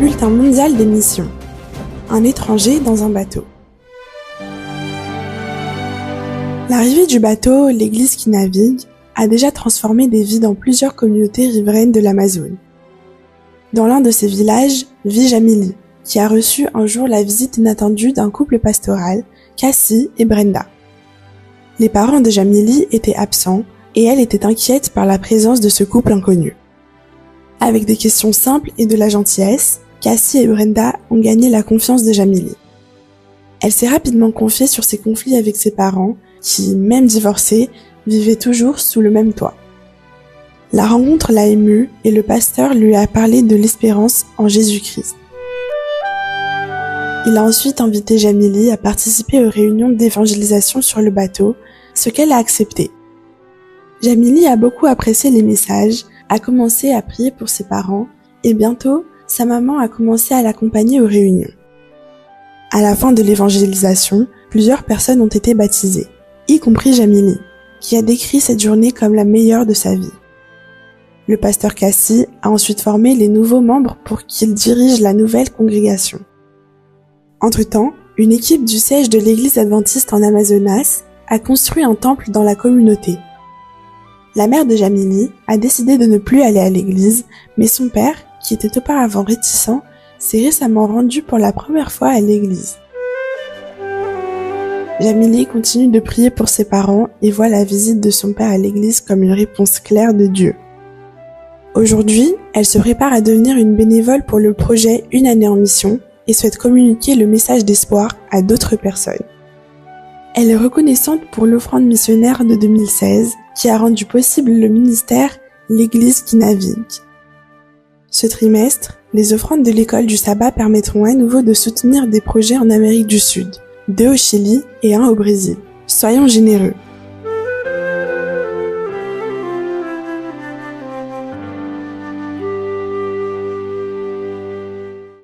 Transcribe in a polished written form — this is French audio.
bulletin mondial des missions. Un étranger dans un bateau. L'arrivée du bateau, l'Église qui navigue, a déjà transformé des vies dans plusieurs communautés riveraines de l'Amazone. Dans l'un de ces villages vit Jamily, qui a reçu un jour la visite inattendue d'un couple pastoral, Cassie et Brenda. Les parents de Jamily étaient absents et elle était inquiète par la présence de ce couple inconnu. Avec des questions simples et de la gentillesse, Cassie et Brenda ont gagné la confiance de Jamily. Elle s'est rapidement confiée sur ses conflits avec ses parents, qui, même divorcés, vivaient toujours sous le même toit. La rencontre l'a émue et le pasteur lui a parlé de l'espérance en Jésus-Christ. Il a ensuite invité Jamily à participer aux réunions d'évangélisation sur le bateau, ce qu'elle a accepté. Jamily a beaucoup apprécié les messages, a commencé à prier pour ses parents et bientôt, sa maman a commencé à l'accompagner aux réunions. À la fin de l'évangélisation, plusieurs personnes ont été baptisées, y compris Jamily, qui a décrit cette journée comme la meilleure de sa vie. Le pasteur Cassie a ensuite formé les nouveaux membres pour qu'ils dirigent la nouvelle congrégation. Entre-temps, une équipe du siège de l'Église adventiste en Amazonas a construit un temple dans la communauté. La mère de Jamily a décidé de ne plus aller à l'église, mais son père, qui était auparavant réticent, s'est récemment rendu pour la première fois à l'église. Jamily continue de prier pour ses parents et voit la visite de son père à l'église comme une réponse claire de Dieu. Aujourd'hui, elle se prépare à devenir une bénévole pour le projet Une année en mission et souhaite communiquer le message d'espoir à d'autres personnes. Elle est reconnaissante pour l'offrande missionnaire de 2016 qui a rendu possible le ministère L'Église qui navigue. Ce trimestre, les offrandes de l'école du sabbat permettront à nouveau de soutenir des projets en Amérique du Sud, 2 au Chili et 1 au Brésil. Soyons généreux.